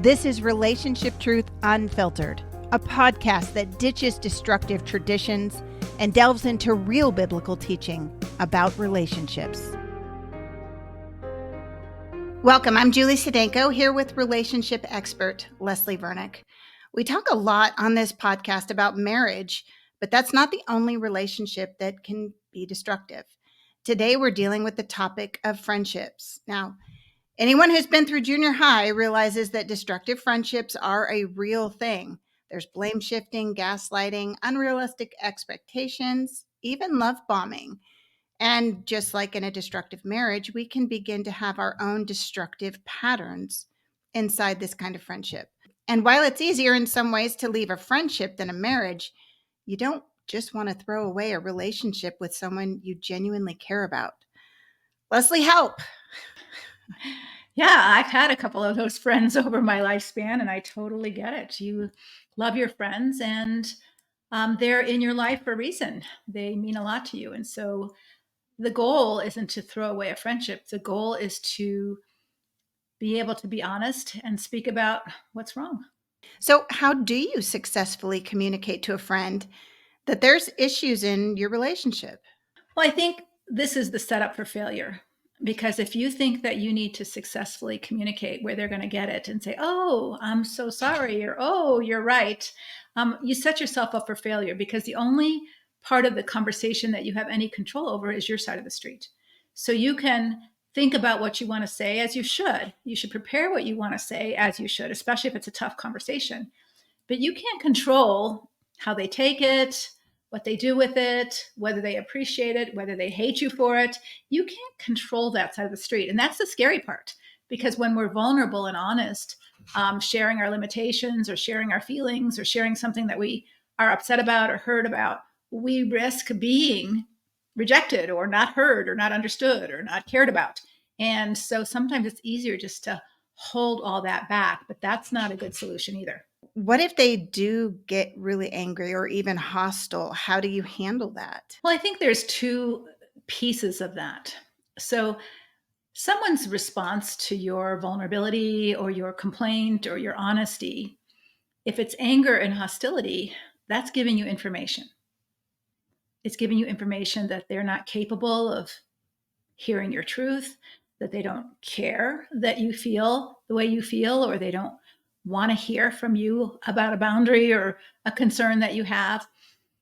This is Relationship Truth Unfiltered, a podcast that ditches destructive traditions and delves into real biblical teaching about relationships. Welcome, I'm Julie Sedenko here with relationship expert Leslie Vernick. We talk a lot on this podcast about marriage, but that's not the only relationship that can be destructive. Today, we're dealing with the topic of friendships. Now, anyone who's been through junior high realizes that destructive friendships are a real thing. There's blame shifting, gaslighting, unrealistic expectations, even love bombing. And just like in a destructive marriage, we can begin to have our own destructive patterns inside this kind of friendship. And while it's easier in some ways to leave a friendship than a marriage, you don't just want to throw away a relationship with someone you genuinely care about. Leslie, help. Yeah, I've had a couple of those friends over my lifespan, and I totally get it. You love your friends, and they're in your life for a reason. They mean a lot to you. And so the goal isn't to throw away a friendship. The goal is to be able to be honest and speak about what's wrong. So, how do you successfully communicate to a friend that there's issues in your relationship? Well, I think this is the setup for failure. Because if you think that you need to successfully communicate where they're going to get it and say, oh, I'm so sorry, or oh, you're right, you set yourself up for failure because the only part of the conversation that you have any control over is your side of the street. So you can think about what you want to say as you should. You should prepare what you want to say as you should, especially if it's a tough conversation. But you can't control how they take it, what they do with it, whether they appreciate it, whether they hate you for it. You can't control that side of the street. And that's the scary part, because when we're vulnerable and honest, sharing our limitations or sharing our feelings or sharing something that we are upset about or hurt about, we risk being rejected or not heard or not understood or not cared about. And so sometimes it's easier just to hold all that back, but that's not a good solution either. What if they do get really angry or even hostile? How do you handle that? Well, I think there's two pieces of that. So, someone's response to your vulnerability or your complaint or your honesty, if it's anger and hostility, that's giving you information. It's giving you information that they're not capable of hearing your truth, that they don't care that you feel the way you feel, or they don't want to hear from you about a boundary or a concern that you have.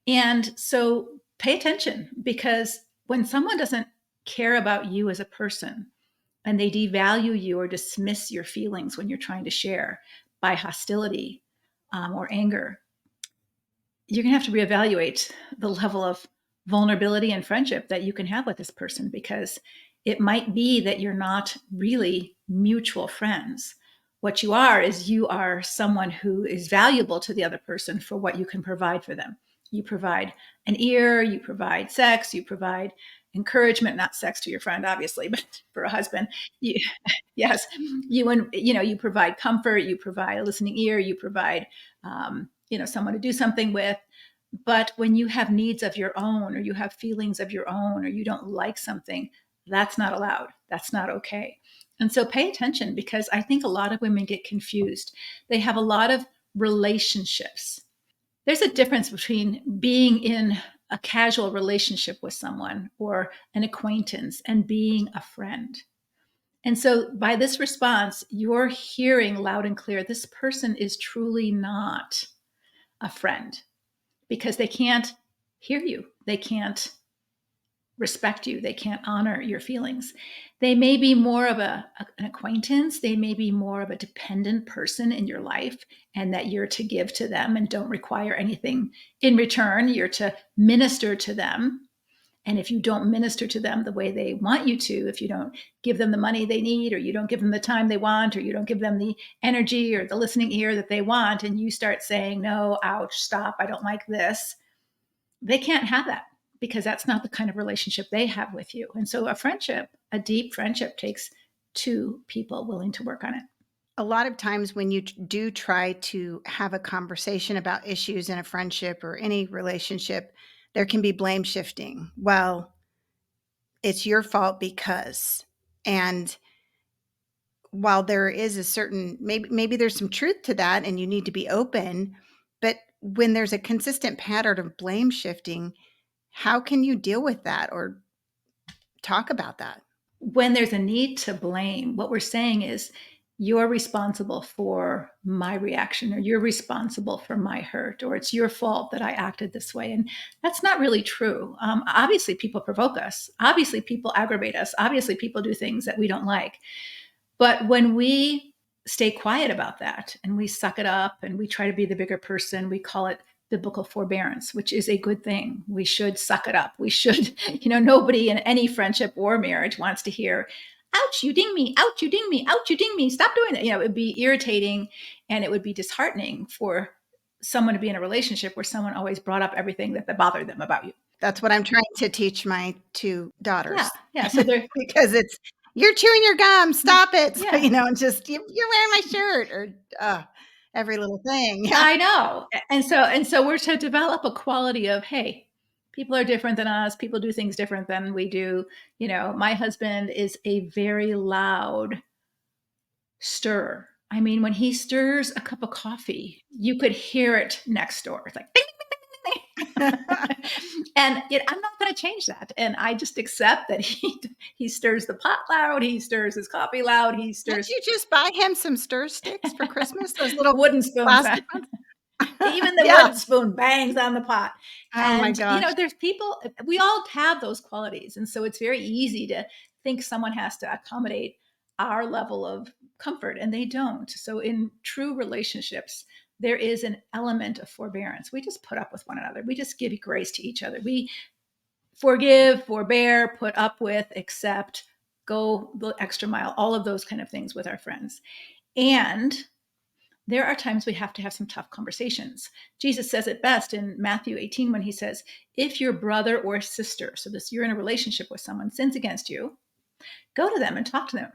And so pay attention, because when someone doesn't care about you as a person and they devalue you or dismiss your feelings when you're trying to share by hostility or anger, you're going to have to reevaluate the level of vulnerability and friendship that you can have with this person, because it might be that you're not really mutual friends. What you are is you are someone who is valuable to the other person for what you can provide for them. You provide an ear, you provide sex, you provide encouragement, not sex to your friend, obviously, but for a husband, yes, you provide comfort, you provide a listening ear, you provide, someone to do something with. But when you have needs of your own, or you have feelings of your own, or you don't like something, that's not allowed. That's not okay. And so pay attention, because I think a lot of women get confused. They have a lot of relationships. There's a difference between being in a casual relationship with someone or an acquaintance and being a friend. And so by this response, you're hearing loud and clear, this person is truly not a friend, because they can't hear you. They can't respect you. They can't honor your feelings. They may be more of an acquaintance. They may be more of a dependent person in your life, and that you're to give to them and don't require anything in return. You're to minister to them. And if you don't minister to them the way they want you to, if you don't give them the money they need, or you don't give them the time they want, or you don't give them the energy or the listening ear that they want, and you start saying, no, ouch, stop, I don't like this, they can't have that, because that's not the kind of relationship they have with you. And so a deep friendship, takes two people willing to work on it. A lot of times when you do try to have a conversation about issues in a friendship or any relationship, there can be blame shifting. Well, it's your fault because, and while there is a certain, maybe there's some truth to that and you need to be open, but when there's a consistent pattern of blame shifting, how can you deal with that or talk about that? When there's a need to blame, what we're saying is, you're responsible for my reaction, or you're responsible for my hurt, or it's your fault that I acted this way. And that's not really true. Obviously, people provoke us. Obviously, people aggravate us. Obviously, people do things that we don't like. But when we stay quiet about that and we suck it up and we try to be the bigger person, we call it biblical forbearance, which is a good thing. We should suck it up. We should, nobody in any friendship or marriage wants to hear, ouch, you ding me, ouch, you ding me, ouch, you ding me, stop doing that. It would be irritating and it would be disheartening for someone to be in a relationship where someone always brought up everything that bothered them about you. That's what I'm trying to teach my 2 Yeah. daughters. Yeah. So they're, Because it's, "You're chewing your gum, stop it." So, yeah. and just, "You're wearing my shirt," or, every little thing. Yeah. I know. And so we're to develop a quality of, hey, people are different than us. People do things different than we do. My husband is a very loud stirrer. I mean, when he stirs a cup of coffee, you could hear it next door. It's like, ding, ding, ding, ding, ding. And I'm not going to change that. And I just accept that he stirs the pot loud. He stirs his coffee loud. He Didn't stirs you just buy him some stir sticks for Christmas? Those little wooden spoons. plastic ones? Even the Yeah. wooden spoon bangs on the pot. Oh my And, gosh. there's people, we all have those qualities. And so it's very easy to think someone has to accommodate our level of comfort, and they don't. So in true relationships, there is an element of forbearance. We just put up with one another. We just give grace to each other. We forgive, forbear, put up with, accept, go the extra mile, all of those kind of things with our friends. And there are times we have to have some tough conversations. Jesus says it best in Matthew 18 when he says, if your brother or sister, so this you're in a relationship with someone, sins against you, go to them and talk to them.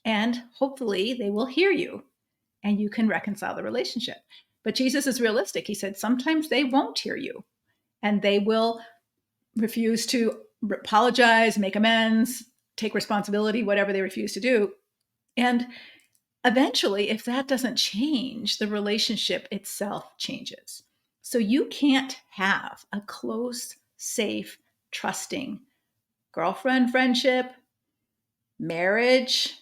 And hopefully they will hear you and you can reconcile the relationship. But Jesus is realistic. He said, sometimes they won't hear you and they will refuse to apologize, make amends, take responsibility, whatever they refuse to do. And eventually, if that doesn't change, the relationship itself changes. So you can't have a close, safe, trusting girlfriend friendship, marriage,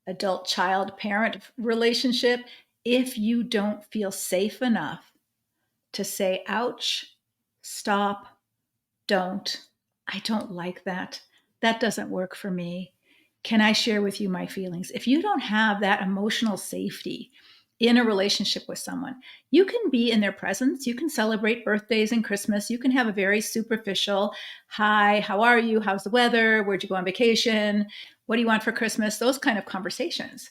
adult child parent relationship if you don't feel safe enough to say, ouch, stop, don't. I don't like that. That doesn't work for me. Can I share with you my feelings? If you don't have that emotional safety in a relationship with someone, you can be in their presence. You can celebrate birthdays and Christmas. You can have a very superficial, hi, how are you? How's the weather? Where'd you go on vacation? What do you want for Christmas? Those kind of conversations.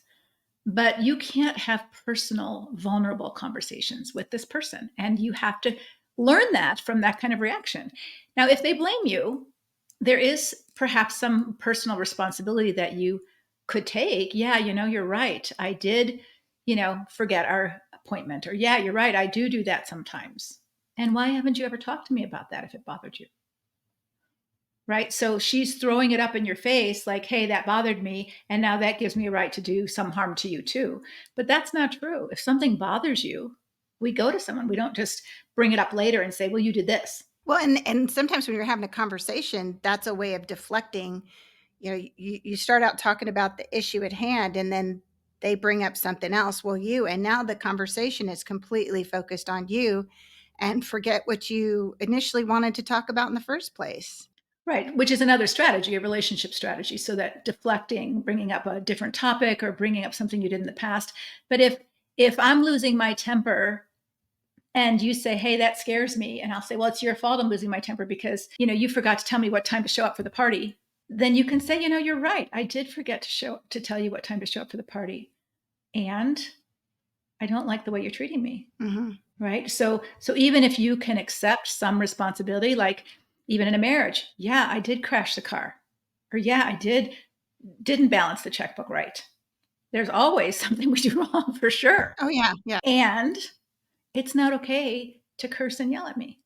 But you can't have personal, vulnerable conversations with this person. And you have to learn that from that kind of reaction. Now, if they blame you, there is perhaps some personal responsibility that you could take. Yeah, you're right. I did, forget our appointment. Or, yeah, you're right. I do that sometimes. And why haven't you ever talked to me about that if it bothered you? Right. So she's throwing it up in your face like, hey, that bothered me. And now that gives me a right to do some harm to you too. But that's not true. If something bothers you, we go to someone. We don't just bring it up later and say, well, you did this. Well, and sometimes when you're having a conversation, that's a way of deflecting. You start out talking about the issue at hand, and then they bring up something else. Well, and now the conversation is completely focused on you and forget what you initially wanted to talk about in the first place. Right, which is another strategy, a relationship strategy, so that deflecting, bringing up a different topic or bringing up something you did in the past. But if I'm losing my temper and you say, hey, that scares me, and I'll say, well, it's your fault I'm losing my temper because, you forgot to tell me what time to show up for the party, then you can say, you're right. I did forget to tell you what time to show up for the party. And I don't like the way you're treating me. Mm-hmm. Right. So even if you can accept some responsibility, like even in a marriage, yeah, I did crash the car, or yeah, I didn't balance the checkbook right. There's always something we do wrong for sure. Oh, yeah. Yeah. And it's not okay to curse and yell at me.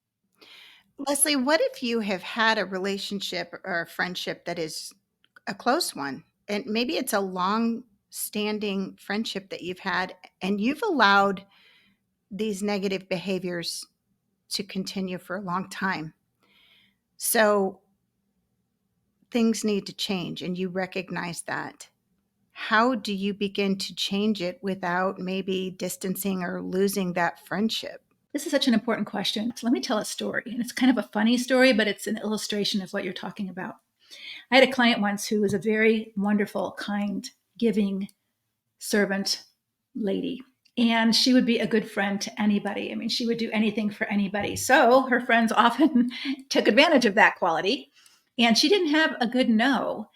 Leslie, what if you have had a relationship or a friendship that is a close one, and maybe it's a long standing friendship that you've had, and you've allowed these negative behaviors to continue for a long time. So things need to change, and you recognize that. How do you begin to change it without maybe distancing or losing that friendship? This is such an important question. So let me tell a story. And it's kind of a funny story, but it's an illustration of what you're talking about. I had a client once who was a very wonderful, kind, giving servant lady. And she would be a good friend to anybody. I mean, she would do anything for anybody. So her friends often took advantage of that quality. And she didn't have a good no.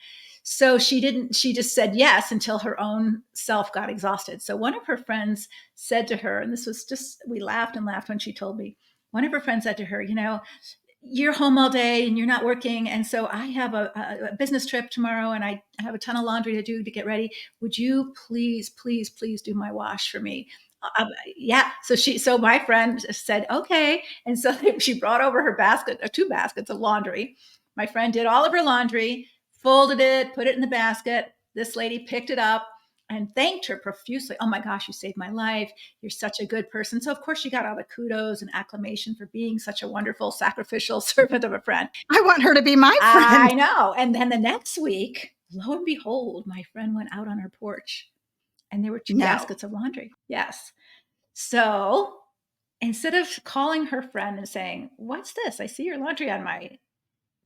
So she just said yes until her own self got exhausted. So one of her friends said to her, and this was just, we laughed and laughed when she told me, one of her friends said to her, you're home all day and you're not working. And so I have a business trip tomorrow and I have a ton of laundry to do to get ready. Would you please, please, please do my wash for me? Yeah. So my friend said, okay. And so she brought over her basket, 2 baskets of laundry. My friend did all of her laundry, folded it, put it in the basket. This lady picked it up and thanked her profusely. Oh my gosh, you saved my life. You're such a good person. So, of course, she got all the kudos and acclamation for being such a wonderful, sacrificial servant of a friend. I want her to be my friend. I know. And then the next week, lo and behold, my friend went out on her porch and there were 2 baskets of laundry. Yes. So instead of calling her friend and saying, what's this? I see your laundry on my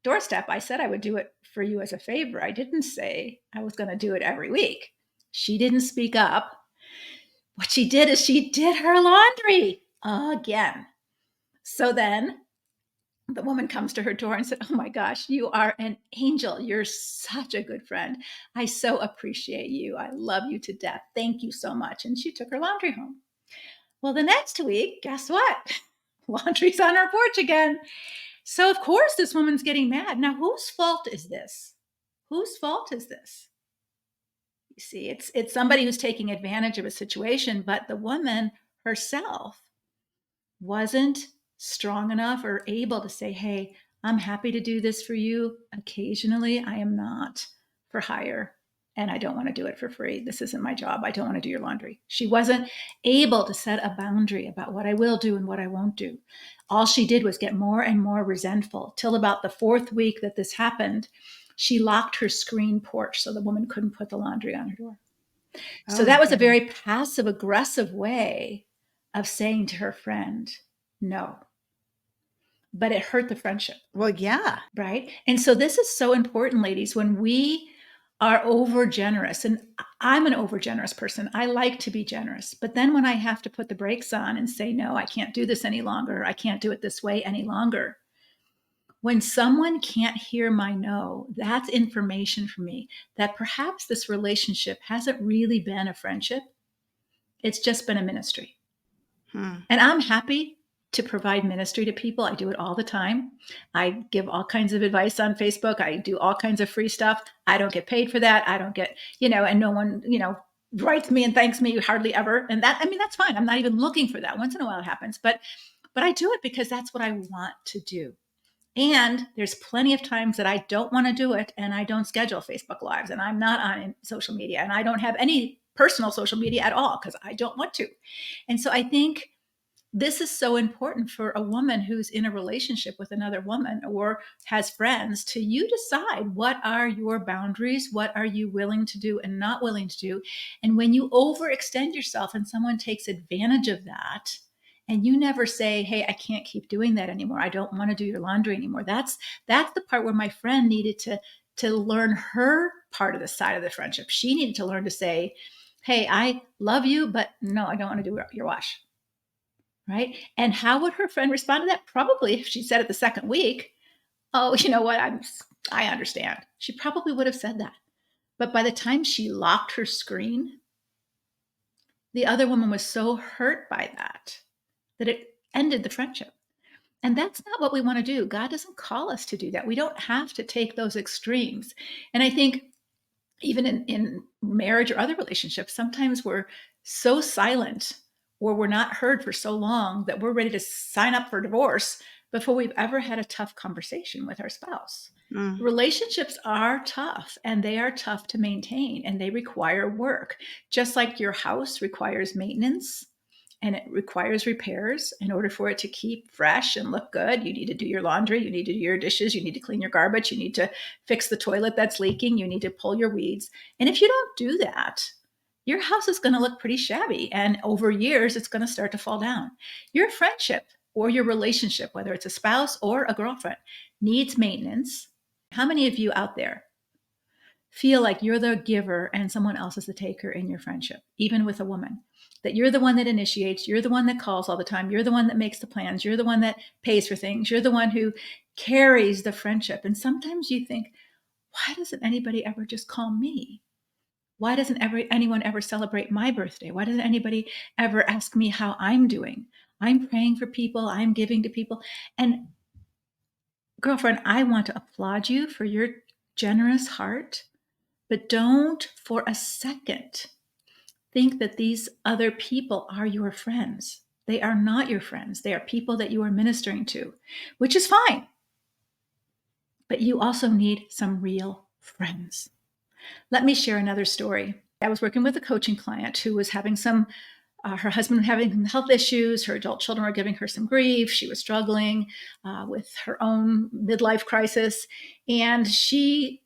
doorstep. I said I would do it for you as a favor. I didn't say I was going to do it every week. She didn't speak up. What she did is she did her laundry again. So then the woman comes to her door and said, oh my gosh, you are an angel. You're such a good friend. I so appreciate you. I love you to death. Thank you so much. And she took her laundry home. Well, the next week, guess what? Laundry's on her porch again. So of course this woman's getting mad. Now, whose fault is this? Whose fault is this? You see, it's somebody who's taking advantage of a situation, but the woman herself wasn't strong enough or able to say, hey, I'm happy to do this for you. Occasionally, I am not for hire and I don't want to do it for free. This isn't my job. I don't want to do your laundry. She wasn't able to set a boundary about what I will do and what I won't do. All she did was get more and more resentful till about the 4th week that this happened. She locked her screen porch so the woman couldn't put the laundry on her door. So that was a very passive aggressive way of saying to her friend, no. But it hurt the friendship. Well, yeah. Right. And so this is so important, ladies, when we are over generous, and I'm an over generous person. I like to be generous. But then when I have to put the brakes on and say, no, I can't do this any longer. I can't do it this way any longer. When someone can't hear my no, that's information for me that perhaps this relationship hasn't really been a friendship. It's just been a ministry. And I'm happy to provide ministry to people. I do it all the time. I give all kinds of advice on Facebook. I do all kinds of free stuff. I don't get paid for that. I don't get, and no one, writes me and thanks me hardly ever. And that's fine. I'm not even looking for that. Once in a while it happens, but I do it because that's what I want to do. And there's plenty of times that I don't want to do it and I don't schedule Facebook Lives and I'm not on social media and I don't have any personal social media at all because I don't want to. And so I think this is so important for a woman who's in a relationship with another woman or has friends to you decide what are your boundaries, what are you willing to do and not willing to do. And when you overextend yourself and someone takes advantage of that, and you never say, hey, I can't keep doing that anymore. I don't want to do your laundry anymore. That's the part where my friend needed to learn her part of the side of the friendship. She needed to learn to say, hey, I love you, but no, I don't want to do your wash. Right? And how would her friend respond to that? Probably if she said it the second week, oh, you know what? I understand. She probably would have said that. But by the time she locked her screen, the other woman was so hurt by that it ended the friendship. And that's not what we want to do. God doesn't call us to do that. We don't have to take those extremes. And I think even in marriage or other relationships, sometimes we're so silent or we're not heard for so long that we're ready to sign up for divorce before we've ever had a tough conversation with our spouse. Mm. Relationships are tough, and they are tough to maintain, and they require work. Just like your house requires maintenance and it requires repairs in order for it to keep fresh and look good. You need to do your laundry, you need to do your dishes, you need to clean your garbage, you need to fix the toilet that's leaking, you need to pull your weeds. And if you don't do that, your house is going to look pretty shabby. And over years, it's going to start to fall down. Your friendship or your relationship, whether it's a spouse or a girlfriend, needs maintenance. How many of you out there feel like you're the giver and someone else is the taker in your friendship, even with a woman? That you're the one that initiates, you're the one that calls all the time, you're the one that makes the plans, you're the one that pays for things, you're the one who carries the friendship. And sometimes you think, why doesn't anybody ever just call me? Why doesn't anyone ever celebrate my birthday? Why doesn't anybody ever ask me how I'm doing? I'm praying for people, I'm giving to people. And girlfriend, I want to applaud you for your generous heart, but don't for a second think that these other people are your friends. They are not your friends. They are people that you are ministering to, which is fine. But you also need some real friends. Let me share another story. I was working with a coaching client who was having her husband having health issues. Her adult children were giving her some grief. She was struggling with her own midlife crisis. And she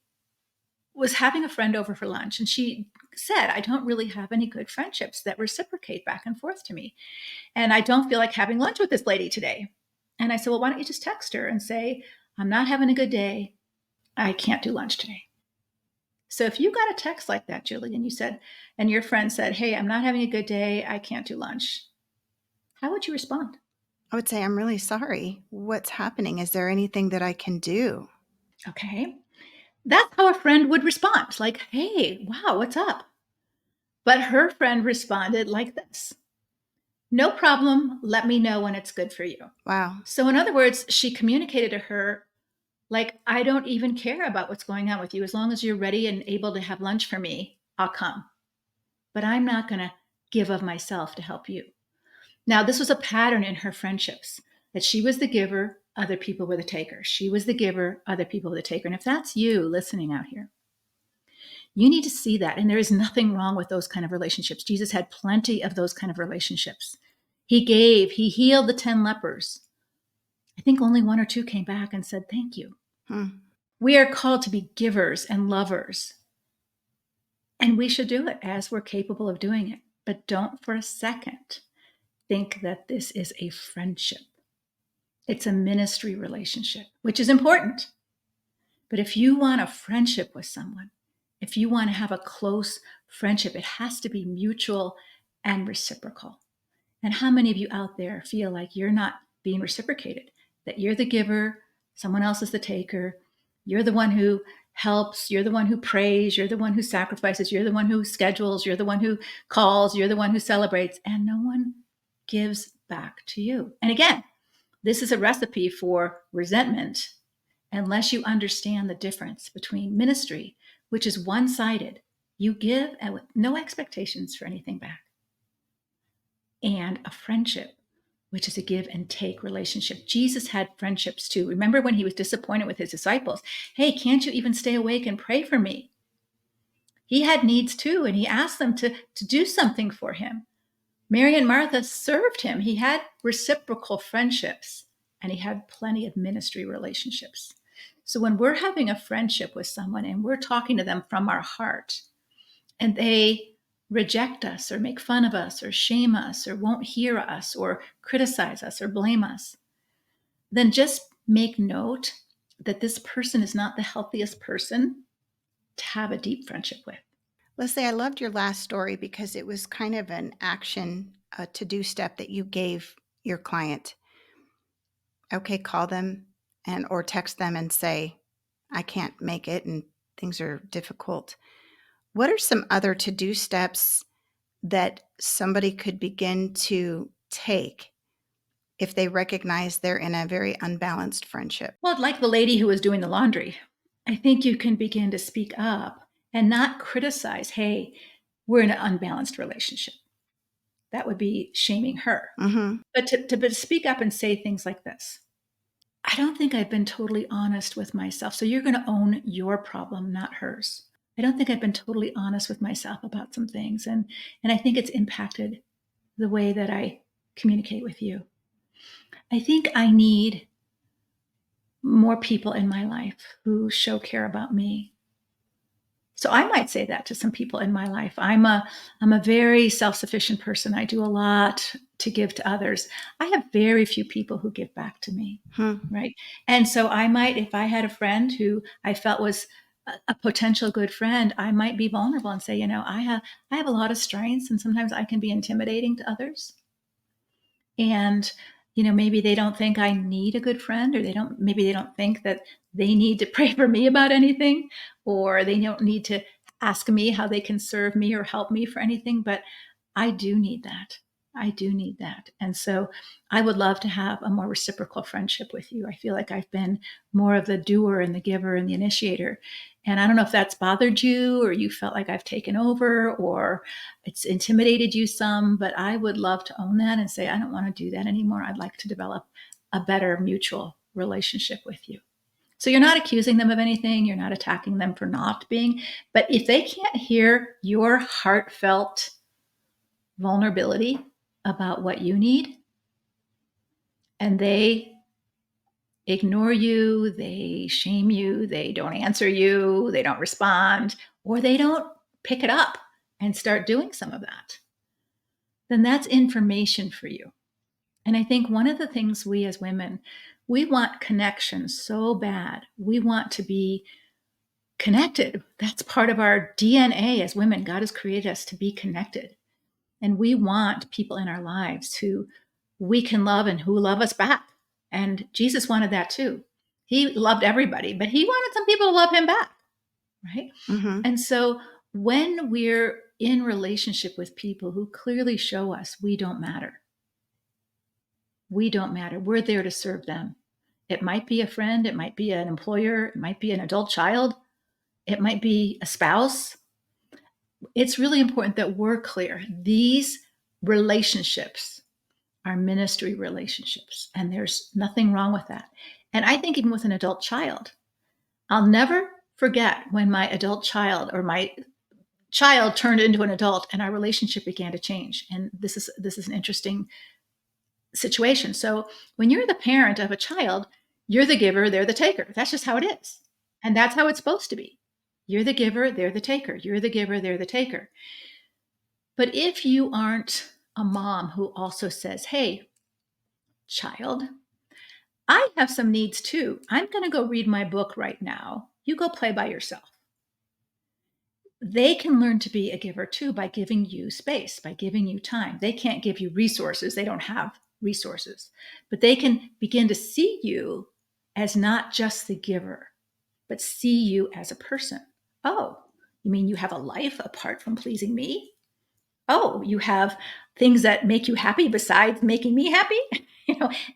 was having a friend over for lunch. And she said, I don't really have any good friendships that reciprocate back and forth to me. And I don't feel like having lunch with this lady today. And I said, well, why don't you just text her and say, I'm not having a good day. I can't do lunch today. So if you got a text like that, Julie, and you said, and your friend said, hey, I'm not having a good day, I can't do lunch, how would you respond? I would say, I'm really sorry. What's happening? Is there anything that I can do? Okay. That's how a friend would respond. Like, hey, wow, what's up? But her friend responded like this: no problem. Let me know when it's good for you. Wow. So, in other words, she communicated to her, like, I don't even care about what's going on with you. As long as you're ready and able to have lunch for me, I'll come. But I'm not going to give of myself to help you. Now, this was a pattern in her friendships, that she was the giver, other people were the taker. She was the giver, other people were the taker. And if that's you listening out here, you need to see that. And there is nothing wrong with those kind of relationships. Jesus had plenty of those kind of relationships. He gave, he healed the 10 lepers. I think only one or two came back and said, thank you. We are called to be givers and lovers. And we should do it as we're capable of doing it. But don't for a second think that this is a friendship. It's a ministry relationship, which is important. But if you want a friendship with someone, if you want to have a close friendship, it has to be mutual and reciprocal. And how many of you out there feel like you're not being reciprocated, that you're the giver, someone else is the taker, you're the one who helps, you're the one who prays, you're the one who sacrifices, you're the one who schedules, you're the one who calls, you're the one who celebrates, and no one gives back to you? And again, this is a recipe for resentment unless you understand the difference between ministry, which is one-sided. You give with no expectations for anything back, and a friendship, which is a give and take relationship. Jesus had friendships too. Remember when he was disappointed with his disciples? Hey, can't you even stay awake and pray for me? He had needs too, and he asked them to do something for him. Mary and Martha served him. He had reciprocal friendships, and he had plenty of ministry relationships. So when we're having a friendship with someone and we're talking to them from our heart, and they reject us or make fun of us or shame us or won't hear us or criticize us or blame us, then just make note that this person is not the healthiest person to have a deep friendship with. Leslie, I loved your last story because it was kind of an action, a to-do step that you gave your client. Okay, call them or text them and say, I can't make it and things are difficult. What are some other to-do steps that somebody could begin to take if they recognize they're in a very unbalanced friendship? Well, like the lady who was doing the laundry, I think you can begin to speak up and not criticize, hey, we're in an unbalanced relationship. That would be shaming her. Mm-hmm. But to speak up and say things like this: I don't think I've been totally honest with myself. So you're going to own your problem, not hers. I don't think I've been totally honest with myself about some things. And I think it's impacted the way that I communicate with you. I think I need more people in my life who show care about me. So I might say that to some people in my life. I'm a very self-sufficient person. I do a lot to give to others. I have very few people who give back to me, Hmm. right? And so I might, if I had a friend who I felt was a potential good friend, I might be vulnerable and say, I have a lot of strengths, and sometimes I can be intimidating to others. And maybe they don't think I need a good friend, or maybe they don't think that they need to pray for me about anything, or they don't need to ask me how they can serve me or help me for anything. But I do need that. I do need that. And so I would love to have a more reciprocal friendship with you. I feel like I've been more of the doer and the giver and the initiator. And I don't know if that's bothered you, or you felt like I've taken over, or it's intimidated you some, but I would love to own that and say, I don't want to do that anymore. I'd like to develop a better mutual relationship with you. So you're not accusing them of anything. You're not attacking them for not being. But if they can't hear your heartfelt vulnerability about what you need, and they ignore you, they shame you, they don't answer you, they don't respond, or they don't pick it up and start doing some of that, then that's information for you. And I think one of the things we as women, we want connection so bad. We want to be connected. That's part of our DNA as women. God has created us to be connected. And we want people in our lives who we can love and who love us back. And Jesus wanted that too. He loved everybody, but he wanted some people to love him back, right? Hmm. And so when we're in relationship with people who clearly show us we don't matter, we don't matter. We're there to serve them. It might be a friend, it might be an employer, it might be an adult child, it might be a spouse. It's really important that we're clear. These relationships are ministry relationships, and there's nothing wrong with that. And I think even with an adult child, I'll never forget when my adult child or my child turned into an adult and our relationship began to change. And this is an interesting situation. So when you're the parent of a child, you're the giver, they're the taker. That's just how it is. And that's how it's supposed to be. You're the giver, they're the taker. You're the giver, they're the taker. But if you aren't a mom who also says, hey, child, I have some needs too. I'm going to go read my book right now. You go play by yourself. They can learn to be a giver too by giving you space, by giving you time. They can't give you resources. They don't have resources, but they can begin to see you as not just the giver, but see you as a person. Oh, you mean you have a life apart from pleasing me? Oh, you have things that make you happy besides making me happy?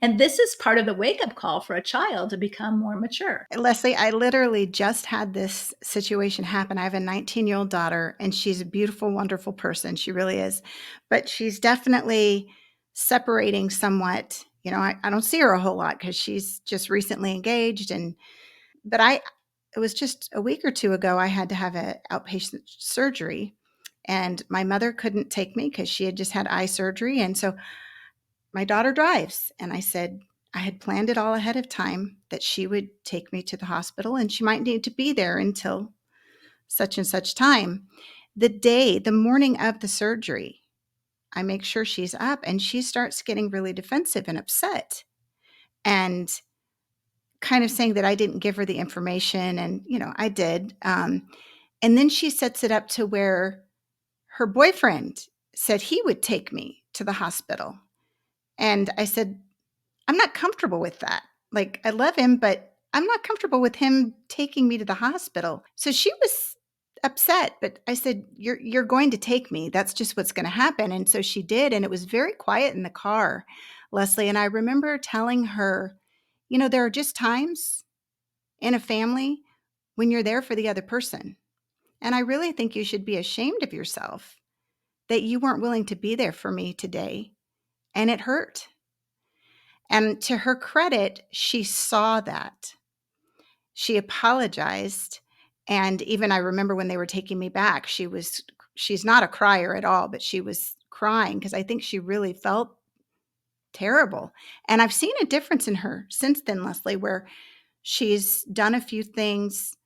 And this is part of the wake-up call for a child to become more mature. Leslie, I literally just had this situation happen. I have a 19-year-old daughter, and she's a beautiful, wonderful person. She really is. But she's definitely separating somewhat. I don't see her a whole lot because she's just recently engaged. But it was just a week or two ago, I had to have an outpatient surgery, and my mother couldn't take me because she had just had eye surgery. And so my daughter drives. And I said, I had planned it all ahead of time that she would take me to the hospital and she might need to be there until such and such time. The morning of the surgery, I make sure she's up and she starts getting really defensive and upset and kind of saying that I didn't give her the information. And, I did. And then she sets it up to where her boyfriend said he would take me to the hospital. And I said, I'm not comfortable with that. Like, I love him, but I'm not comfortable with him taking me to the hospital. So she was upset, but I said, you're going to take me. That's just what's going to happen. And so she did, and it was very quiet in the car, Leslie. And I remember telling her, there are just times in a family when you're there for the other person. And I really think you should be ashamed of yourself that you weren't willing to be there for me today. And it hurt. And to her credit, she saw that. She apologized. And even I remember when they were taking me back, she's not a crier at all, but she was crying because I think she really felt terrible. And I've seen a difference in her since then, Leslie, where she's done a few things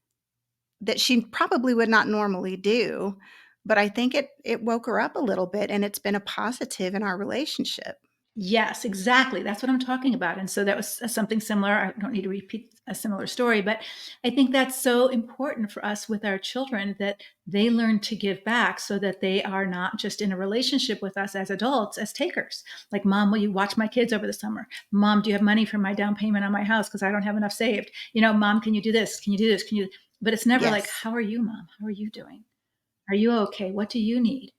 that she probably would not normally do, but I think it woke her up a little bit, and it's been a positive in our relationship. Yes, exactly. That's what I'm talking about. And so that was something similar. I don't need to repeat a similar story, but I think that's so important for us with our children that they learn to give back so that they are not just in a relationship with us as adults, as takers. Like, Mom, will you watch my kids over the summer? Mom, do you have money for my down payment on my house because I don't have enough saved? Mom, can you do this? Can you do this? Can you? But it's never like, Yes. how are you, Mom? How are you doing? Are you okay? What do you need?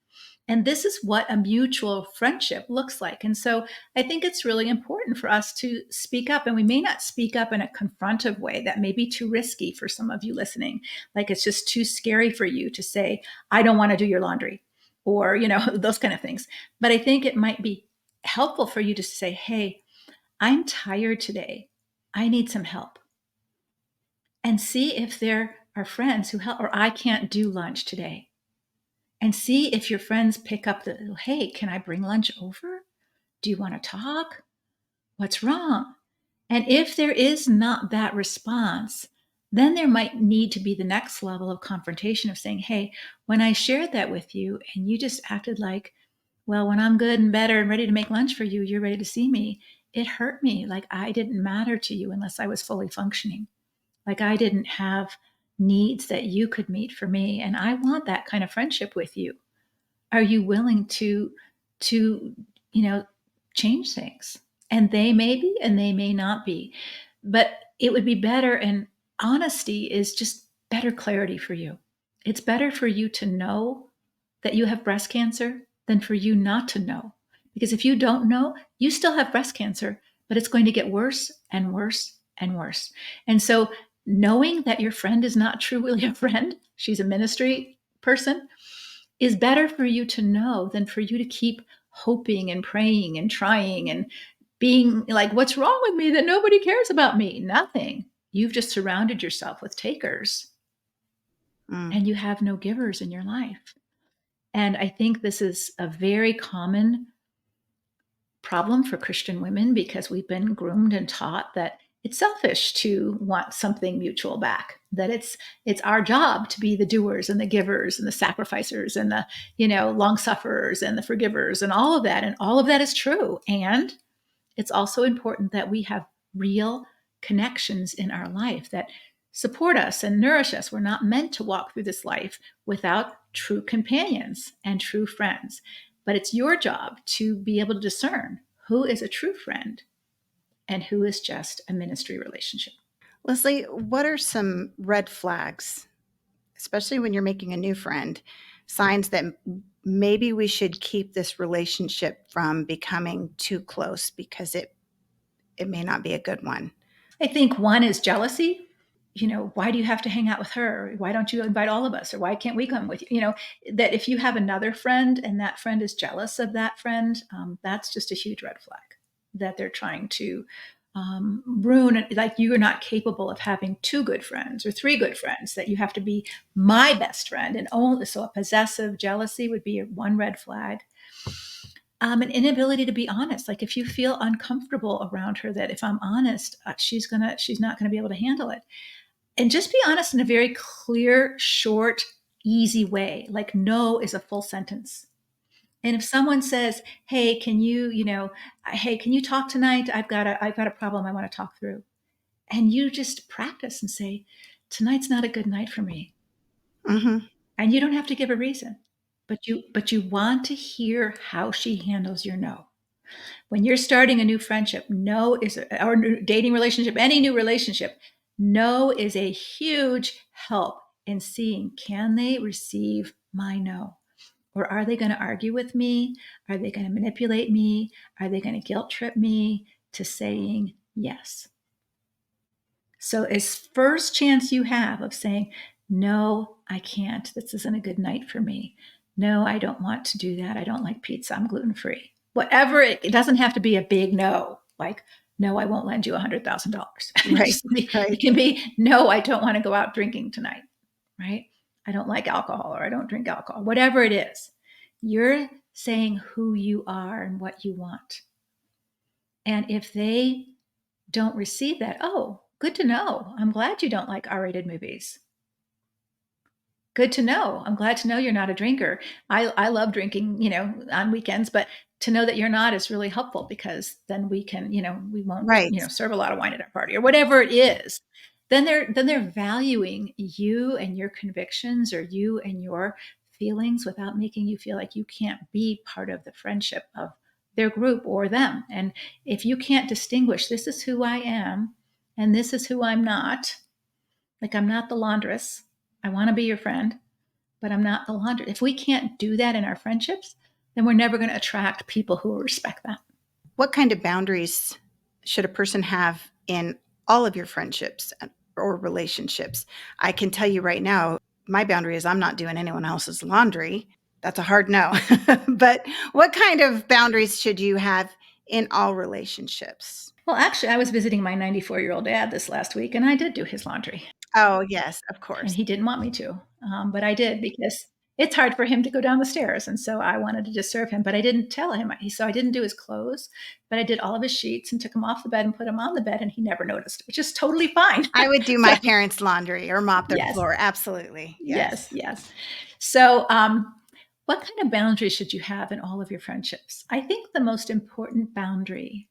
And this is what a mutual friendship looks like. And so I think it's really important for us to speak up. And we may not speak up in a confrontive way that may be too risky for some of you listening. Like, it's just too scary for you to say, I don't want to do your laundry, or, those kind of things. But I think it might be helpful for you to say, hey, I'm tired today. I need some help. And see if there are friends who help, or I can't do lunch today, and see if your friends pick up the, hey, can I bring lunch over? Do you want to talk? What's wrong? And if there is not that response, then there might need to be the next level of confrontation of saying, hey, when I shared that with you and you just acted like, well, when I'm good and better and ready to make lunch for you, you're ready to see me. It hurt me. Like, I didn't matter to you unless I was fully functioning. Like, I didn't have needs that you could meet for me. And I want that kind of friendship with you. Are you willing to you know change things? And they may be and they may not be, but it would be better. And honesty is just better clarity for you. It's better for you to know that you have breast cancer than for you not to know, because if you don't know, you still have breast cancer, but it's going to get worse and worse and worse. And so, knowing that your friend is not truly a friend, she's a ministry person, is better for you to know than for you to keep hoping and praying and trying and being like, what's wrong with me that nobody cares about me? Nothing. You've just surrounded yourself with takers Mm. and you have no givers in your life. And I think this is a very common problem for Christian women because we've been groomed and taught that it's selfish to want something mutual back, that it's our job to be the doers and the givers and the sacrificers and the long sufferers and the forgivers and all of that. And all of that is true. And it's also important that we have real connections in our life that support us and nourish us. We're not meant to walk through this life without true companions and true friends. But it's your job to be able to discern who is a true friend and who is just a ministry relationship. Leslie, what are some red flags, especially when you're making a new friend, signs that maybe we should keep this relationship from becoming too close because it may not be a good one? I think one is jealousy. Why do you have to hang out with her? Why don't you invite all of us? Or why can't we come with you? That if you have another friend and that friend is jealous of that friend, that's just a huge red flag that they're trying to ruin it. Like, you are not capable of having two good friends or three good friends, that you have to be my best friend. And only so a possessive jealousy would be one red flag. An inability to be honest. Like, if you feel uncomfortable around her, that if I'm honest, she's not gonna be able to handle it. And just be honest in a very clear, short, easy way. Like, no is a full sentence. And if someone says, "Hey, can you talk tonight? I've got a problem I want to talk through." And you just practice and say, "Tonight's not a good night for me." Mm-hmm. And you don't have to give a reason, but you want to hear how she handles your no. When you're starting a new friendship, no is or dating relationship, any new relationship, no is a huge help in seeing, can they receive my no? Or are they going to argue with me? Are they going to manipulate me? Are they going to guilt trip me to saying yes? So, as first chance you have of saying, no, I can't. This isn't a good night for me. No, I don't want to do that. I don't like pizza. I'm gluten free. Whatever, it doesn't have to be a big no. Like, no, I won't lend you $100,000. Right. Right. It can be, no, I don't want to go out drinking tonight, right? I don't like alcohol, or I don't drink alcohol, whatever it is. You're saying who you are and what you want. And if they don't receive that, oh, good to know. I'm glad you don't like R-rated movies. Good to know. I'm glad to know you're not a drinker. I love drinking, on weekends, but to know that you're not is really helpful, because then we can, we won't, Right. serve a lot of wine at our party or whatever it is. Then they're valuing you and your convictions, or you and your feelings, without making you feel like you can't be part of the friendship of their group or them. And if you can't distinguish, this is who I am and this is who I'm not, like I'm not the laundress. I want to be your friend, but I'm not the laundress. If we can't do that in our friendships, then we're never going to attract people who will respect that. What kind of boundaries should a person have in all of your friendships or relationships? I can tell you right now, my boundary is I'm not doing anyone else's laundry. That's a hard no. But what kind of boundaries should you have in all relationships? Well, actually, I was visiting my 94-year-old dad this last week, and I did do his laundry. Oh, yes, of And course. he didn't want me to, but I did, because it's hard for him to go down the stairs. And so I wanted to just serve him, but I didn't tell him. So I didn't do his clothes, but I did all of his sheets and took him off the bed and put him on the bed, and he never noticed, which is totally fine. I would do So, my parents' laundry or mop their yes, floor. Absolutely. Yes. yes. So, what kind of boundaries should you have in all of your friendships? I think the most important boundary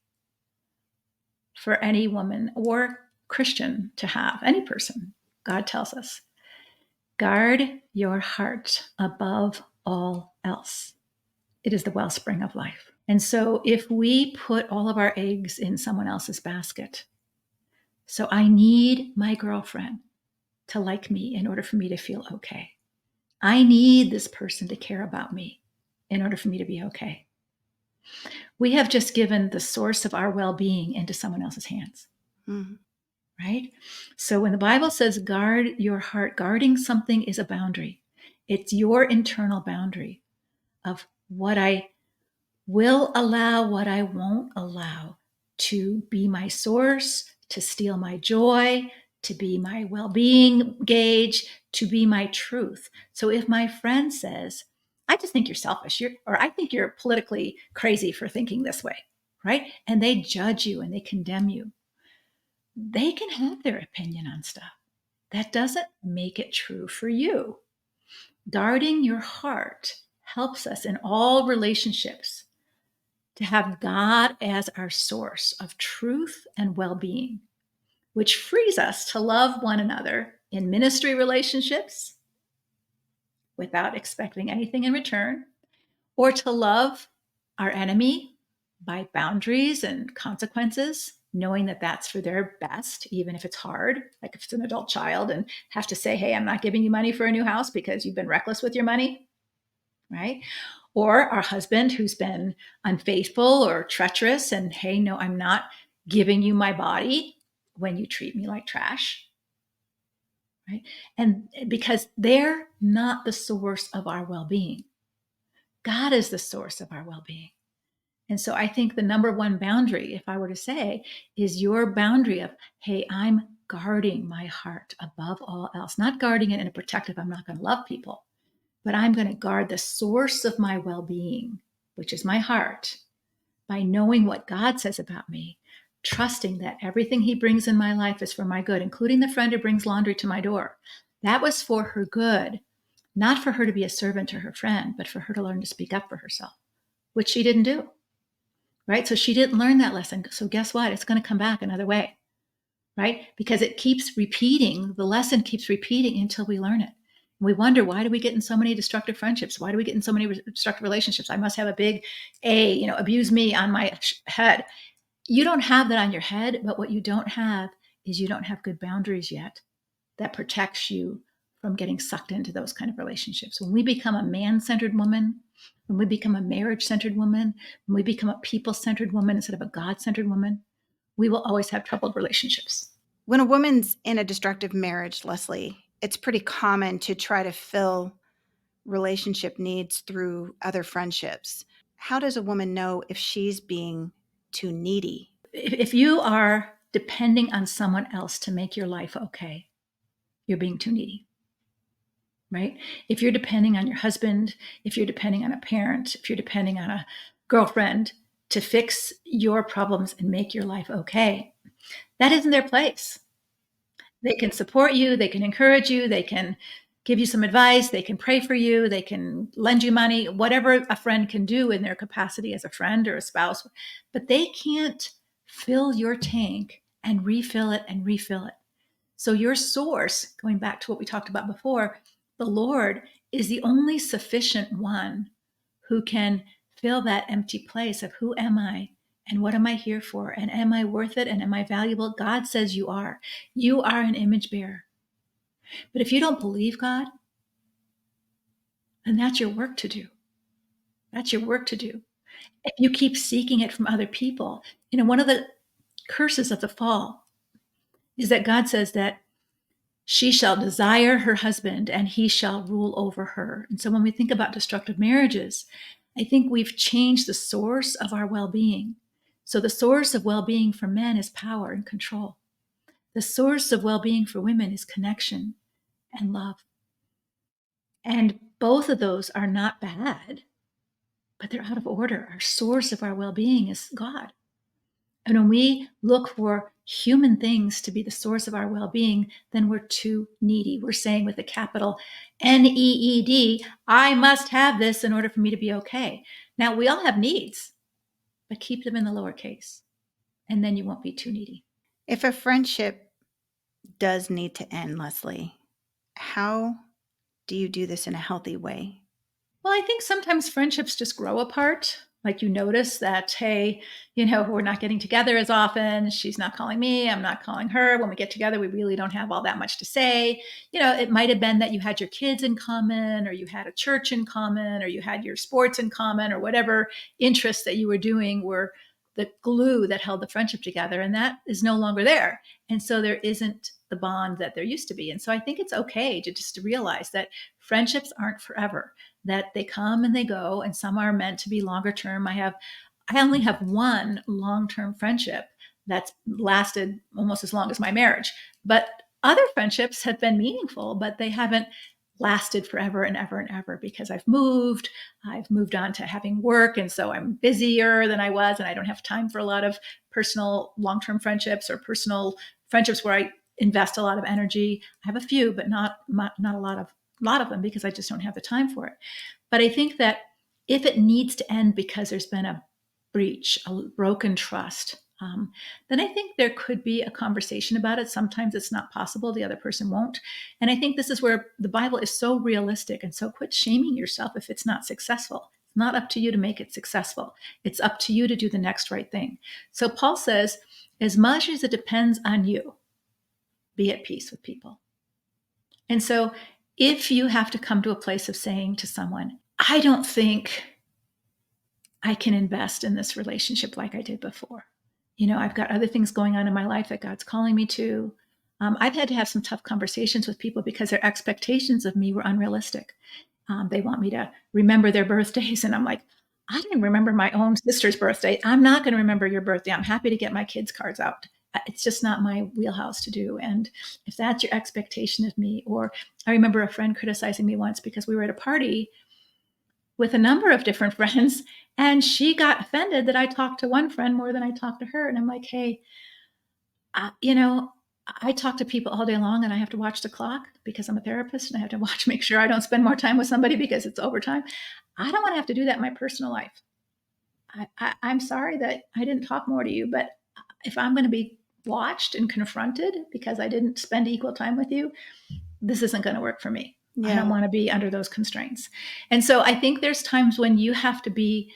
for any woman or Christian to have, any person, God tells us, guard your heart above all else. It is the wellspring of life. And so if we put all of our eggs in someone else's basket, so I need my girlfriend to like me in order for me to feel okay. I need this person to care about me in order for me to be okay. We have just given the source of our well-being into someone else's hands. Mm-hmm. Right? So when the Bible says guard your heart, guarding something is a boundary. It's your internal boundary of what I will allow, what I won't allow to be my source, to steal my joy, to be my well being gauge, to be my truth. So if my friend says, I just think you're selfish, or I think you're politically crazy for thinking this way, right? And they judge you and they condemn you, they can have their opinion on stuff. That doesn't make it true for you. Guarding your heart helps us in all relationships to have God as our source of truth and well being, which frees us to love one another in ministry relationships without expecting anything in return, or to love our enemy by boundaries and consequences, knowing that that's for their best, even if it's hard, like if it's an adult child and have to say, hey, I'm not giving you money for a new house because you've been reckless with your money, right? Or our husband who's been unfaithful or treacherous, and hey, no, I'm not giving you my body when you treat me like trash, right? And because they're not the source of our well-being. God is the source of our well-being. And so I think the number one boundary, if I were to say, is your boundary of, hey, I'm guarding my heart above all else, not guarding it in a protective, I'm not going to love people, but I'm going to guard the source of my well-being, which is my heart, by knowing what God says about me, trusting that everything he brings in my life is for my good, including the friend who brings laundry to my door. That was for her good, not for her to be a servant to her friend, but for her to learn to speak up for herself, which she didn't do. Right? So she didn't learn that lesson. So guess what? It's going to come back another way, right? Because it keeps repeating. The lesson keeps repeating until we learn it. And we wonder, why do we get in so many destructive friendships? Why do we get in so many destructive relationships? I must have a big abuse me on my head. You don't have that on your head, but what you don't have is you don't have good boundaries yet that protects you from getting sucked into those kind of relationships. When we become a man-centered woman, when we become a marriage-centered woman, when we become a people-centered woman instead of a God-centered woman, we will always have troubled relationships. When a woman's in a destructive marriage, Leslie, it's pretty common to try to fill relationship needs through other friendships. How does a woman know if she's being too needy? if you are depending on someone else to make your life okay, you're being too needy, right? If you're depending on your husband, if you're depending on a parent, if you're depending on a girlfriend to fix your problems and make your life okay, that isn't their place. They can support you, they can encourage you, they can give you some advice, they can pray for you, they can lend you money, whatever a friend can do in their capacity as a friend or a spouse, but they can't fill your tank and refill it and refill it. So your source, going back to what we talked about before, the Lord is the only sufficient one who can fill that empty place of who am I and what am I here for? And am I worth it? And am I valuable? God says you are. You are an image bearer. But if you don't believe God, then that's your work to do. That's your work to do. If you keep seeking it from other people, one of the curses of the fall is that God says that she shall desire her husband and he shall rule over her. And so when we think about destructive marriages, I think we've changed the source of our well being. So the source of well being for men is power and control. The source of well being for women is connection and love. And both of those are not bad, but they're out of order. Our source of our well being is God. And when we look for human things to be the source of our well being, then we're too needy. We're saying with a capital NEED, I must have this in order for me to be okay. Now, we all have needs, but keep them in the lowercase, and then you won't be too needy. If a friendship does need to end, Leslie, how do you do this in a healthy way? Well, I think sometimes friendships just grow apart. Like you notice that, hey, we're not getting together as often. She's not calling me. I'm not calling her. When we get together, we really don't have all that much to say. It might have been that you had your kids in common, or you had a church in common, or you had your sports in common, or whatever interests that you were doing were the glue that held the friendship together. And that is no longer there. And so there isn't the bond that there used to be. And so I think it's okay to realize that friendships aren't forever, that they come and they go, and some are meant to be longer term. I only have one long-term friendship that's lasted almost as long as my marriage. But other friendships have been meaningful, but they haven't lasted forever and ever and ever because I've moved on to having work. And so I'm busier than I was, and I don't have time for a lot of personal long-term friendships or personal friendships where I invest a lot of energy. I have a few, but not a lot of them because I just don't have the time for it. But I think that if it needs to end because there's been a breach, a broken trust, then I think there could be a conversation about it. Sometimes it's not possible. The other person won't. And I think this is where the Bible is so realistic. And so quit shaming yourself if it's not successful. It's not up to you to make it successful. It's up to you to do the next right thing. So Paul says, as much as it depends on you, be at peace with people. And so if you have to come to a place of saying to someone, I don't think I can invest in this relationship like I did before. I've got other things going on in my life that God's calling me to. I've had to have some tough conversations with people because their expectations of me were unrealistic. They want me to remember their birthdays. And I'm like, I didn't remember my own sister's birthday. I'm not going to remember your birthday. I'm happy to get my kids' cards out. It's just not my wheelhouse to do. And if that's your expectation of me, or I remember a friend criticizing me once because we were at a party with a number of different friends, and she got offended that I talked to one friend more than I talked to her. And I'm like, hey, I talk to people all day long, and I have to watch the clock because I'm a therapist, and I have to make sure I don't spend more time with somebody because it's overtime. I don't want to have to do that in my personal life. I'm sorry that I didn't talk more to you, but if I'm going to be watched and confronted because I didn't spend equal time with you, this isn't going to work for me. Yeah. I don't want to be under those constraints. And so I think there's times when you have to be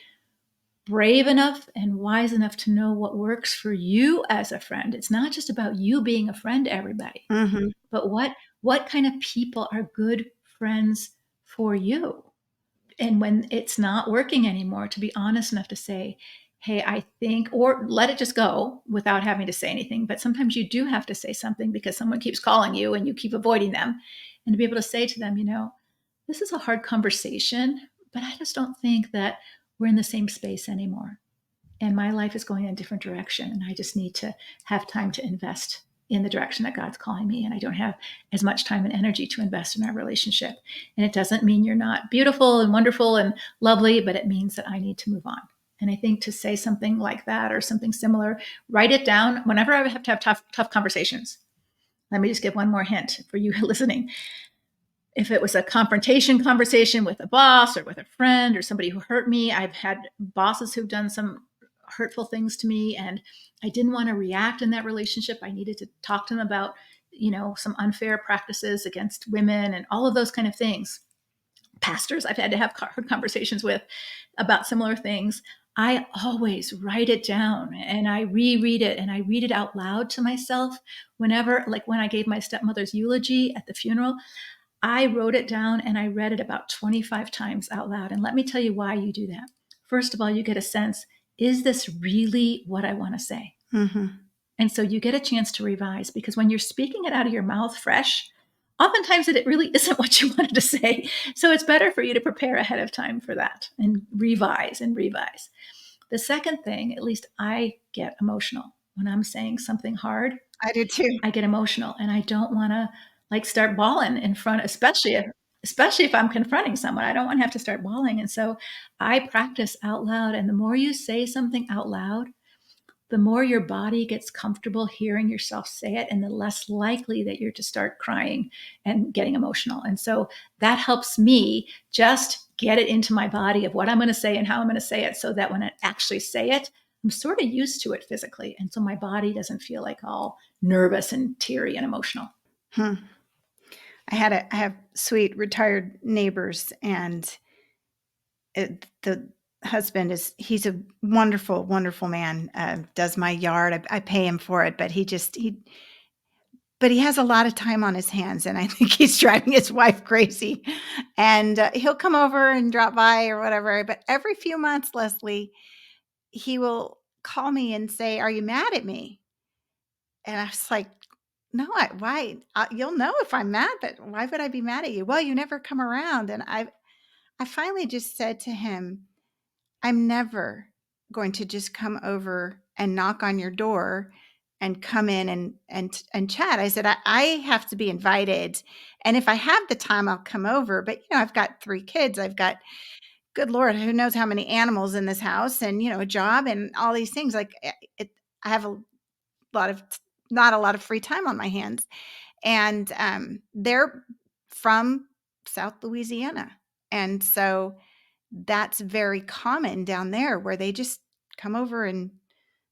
brave enough and wise enough to know what works for you as a friend. It's not just about you being a friend to everybody, but what kind of people are good friends for you? And when it's not working anymore, to be honest enough to say, hey, I think, or let it just go without having to say anything. But sometimes you do have to say something because someone keeps calling you and you keep avoiding them. And to be able to say to them, this is a hard conversation, but I just don't think that we're in the same space anymore. and my life is going in a different direction. And I just need to have time to invest in the direction that God's calling me. And I don't have as much time and energy to invest in our relationship. And it doesn't mean you're not beautiful and wonderful and lovely, but it means that I need to move on. And I think to say something like that or something similar, write it down whenever I have to have tough conversations. Let me just give one more hint for you listening. If it was a confrontation conversation with a boss or with a friend or somebody who hurt me, I've had bosses who've done some hurtful things to me, and I didn't want to react in that relationship. I needed to talk to them about, some unfair practices against women and all of those kind of things. Pastors I've had to have hard conversations with about similar things. I always write it down and I reread it and I read it out loud to myself whenever, like when I gave my stepmother's eulogy at the funeral. I wrote it down and I read it about 25 times out loud. And let me tell you why you do that. First of all, you get a sense, is this really what I want to say? Mm-hmm. And so you get a chance to revise, because when you're speaking it out of your mouth fresh, oftentimes it really isn't what you wanted to say. So it's better for you to prepare ahead of time for that and revise and revise. The second thing, at least I get emotional when I'm saying something hard. I do too. I get emotional and I don't want to like start bawling in front, especially if I'm confronting someone. I don't want to have to start bawling. And so I practice out loud. And the more you say something out loud, the more your body gets comfortable hearing yourself say it, and the less likely that you're to start crying and getting emotional. And so that helps me just get it into my body of what I'm going to say and how I'm going to say it, so that when I actually say it, I'm sort of used to it physically. And so my body doesn't feel like all nervous and teary and emotional. I have sweet retired neighbors, and the husband he's a wonderful, wonderful man. Does my yard. I pay him for it, but but he has a lot of time on his hands, and I think he's driving his wife crazy. And he'll come over and drop by or whatever. But every few months, Leslie, he will call me and say, "Are you mad at me?" And I was like, "No, why? You'll know if I'm mad, but why would I be mad at you?" "Well, you never come around." And I finally just said to him, "I'm never going to just come over and knock on your door and come in and chat." I said, I have to be invited. And if I have the time, I'll come over. But, I've got 3 kids. I've got, good Lord, who knows how many animals in this house, and, a job and all these things. Like I have a lot of, not a lot of free time on my hands. And they're from South Louisiana. And so that's very common down there, where they just come over and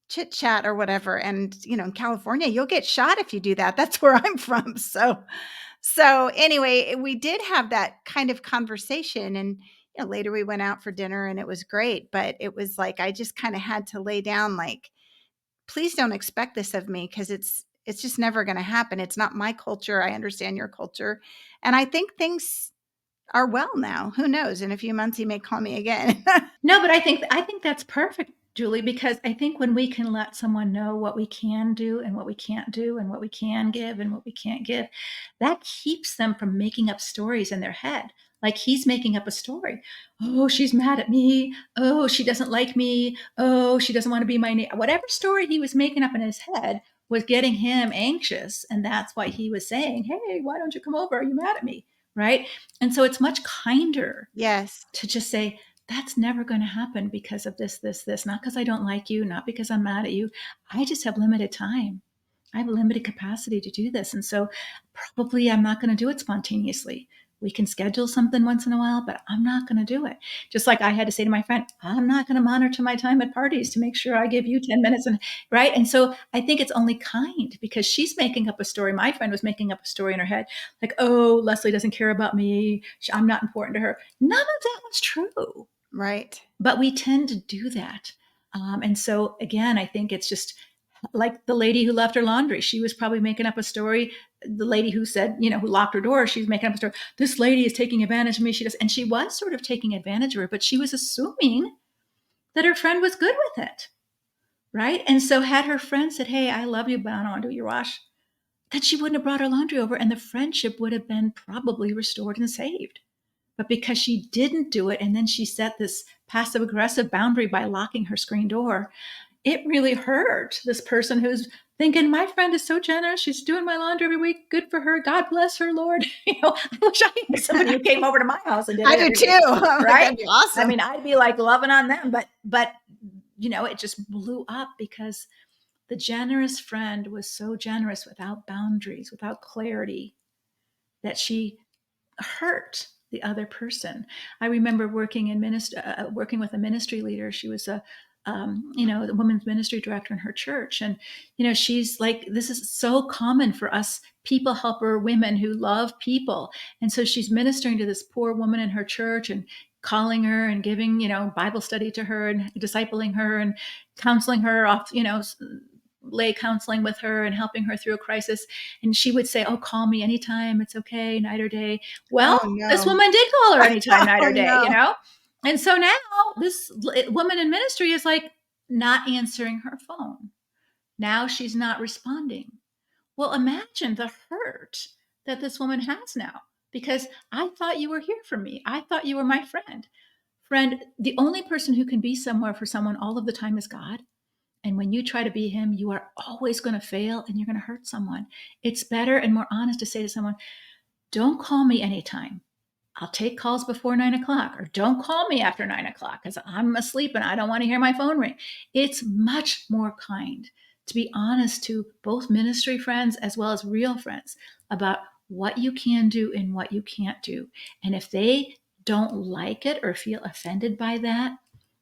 chit chat or whatever. And, in California, you'll get shot if you do that. That's where I'm from. So anyway, we did have that kind of conversation, and, later we went out for dinner and it was great. But it was like, I just kind of had to lay down, like, please don't expect this of me, because it's just never going to happen. It's not my culture. I understand your culture. And I think things are well now. Who knows? In a few months, he may call me again. No, but I think that's perfect, Julie, because I think when we can let someone know what we can do and what we can't do and what we can give and what we can't give, that keeps them from making up stories in their head. Like he's making up a story. Oh, she's mad at me. Oh, she doesn't like me. Oh, she doesn't want to be my neighbor. Whatever story he was making up in his head was getting him anxious. And that's why he was saying, hey, why don't you come over? Are you mad at me? Right. And so it's much kinder Yes. to just say, that's never going to happen because of this, not because I don't like you, not because I'm mad at you. I just have limited time. I have a limited capacity to do this. And so probably I'm not going to do it spontaneously. We can schedule something once in a while, but I'm not going to do it. Just like I had to say to my friend, I'm not going to monitor my time at parties to make sure I give you 10 minutes. And right. And so I think it's only kind, because she's making up a story. My friend was making up a story in her head, like, oh, Leslie doesn't care about me. I'm not important to her. None of that was true. Right. But we tend to do that. And so, again, I think it's just like the lady who left her laundry. She was probably making up a story. The lady who said, who locked her door, she was making up a story. This lady is taking advantage of me. And she was sort of taking advantage of her, but she was assuming that her friend was good with it. Right. And so, had her friend said, hey, I love you, but I don't want to do your wash, then she wouldn't have brought her laundry over, and the friendship would have been probably restored and saved. But because she didn't do it, and then she set this passive aggressive boundary by locking her screen door, it really hurt this person who's thinking, my friend is so generous. She's doing my laundry every week. Good for her. God bless her, Lord. I wish I had somebody who came over to my house and did it. I do too. Right? That'd be awesome. I mean, I'd be like loving on them, but it just blew up because the generous friend was so generous without boundaries, without clarity, that she hurt the other person. I remember working with a ministry leader. She was the women's ministry director in her church. And, she's like, this is so common for us people helper women who love people. And so she's ministering to this poor woman in her church and calling her and giving, Bible study to her and discipling her and counseling her off, lay counseling with her and helping her through a crisis. And she would say, oh, call me anytime. It's okay, night or day. Well, This woman did call her anytime, night or day, And so now this woman in ministry is like not answering her phone. Now she's not responding. Well, imagine the hurt that this woman has now, because I thought you were here for me. I thought you were my friend. Friend, the only person who can be somewhere for someone all of the time is God. And when you try to be him, you are always going to fail and you're going to hurt someone. It's better and more honest to say to someone, don't call me anytime. I'll take calls before 9:00, or don't call me after 9:00 because I'm asleep and I don't want to hear my phone ring. It's much more kind to be honest to both ministry friends as well as real friends about what you can do and what you can't do. And if they don't like it or feel offended by that,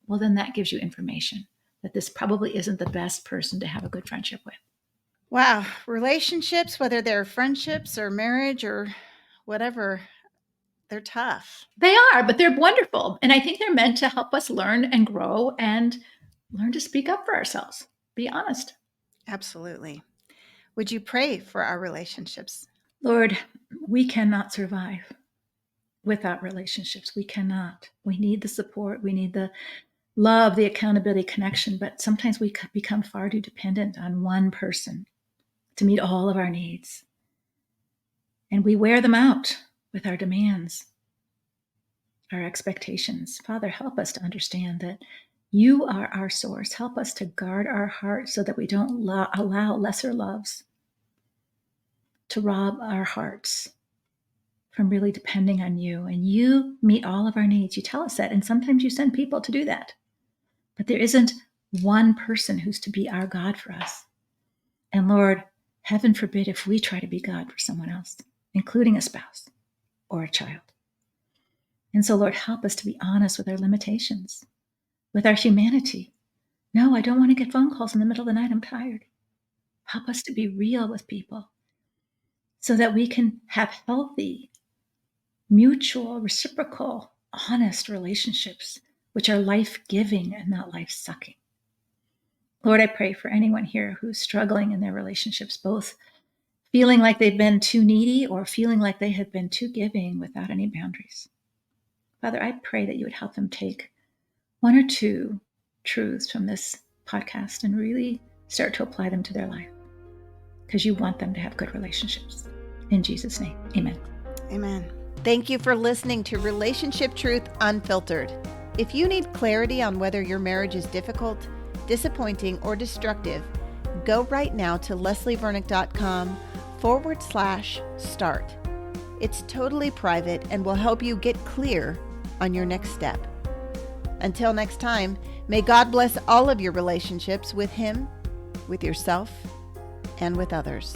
well, then that gives you information that this probably isn't the best person to have a good friendship with. Wow. Relationships, whether they're friendships or marriage or whatever, they're tough. They are, but they're wonderful. And I think they're meant to help us learn and grow and learn to speak up for ourselves. Be honest. Absolutely. Would you pray for our relationships? Lord, we cannot survive without relationships. We cannot. We need the support. We need the love, the accountability, connection. But sometimes we become far too dependent on one person to meet all of our needs. And we wear them out with our demands, our expectations. Father, help us to understand that you are our source. Help us to guard our hearts so that we don't allow lesser loves to rob our hearts from really depending on you. And you meet all of our needs. You tell us that. And sometimes you send people to do that. But there isn't one person who's to be our God for us. And Lord, heaven forbid if we try to be God for someone else, including a spouse or a child. And so, Lord, help us to be honest with our limitations, with our humanity. No, I don't want to get phone calls in the middle of the night. I'm tired. Help us to be real with people so that we can have healthy, mutual, reciprocal, honest relationships, which are life-giving and not life-sucking. Lord, I pray for anyone here who's struggling in their relationships, both feeling like they've been too needy or feeling like they have been too giving without any boundaries. Father, I pray that you would help them take one or two truths from this podcast and really start to apply them to their life, because you want them to have good relationships. In Jesus' name, amen. Amen. Thank you for listening to Relationship Truth Unfiltered. If you need clarity on whether your marriage is difficult, disappointing, or destructive, go right now to leslievernick.com/start. It's totally private and will help you get clear on your next step. Until next time, may God bless all of your relationships with Him, with yourself, and with others.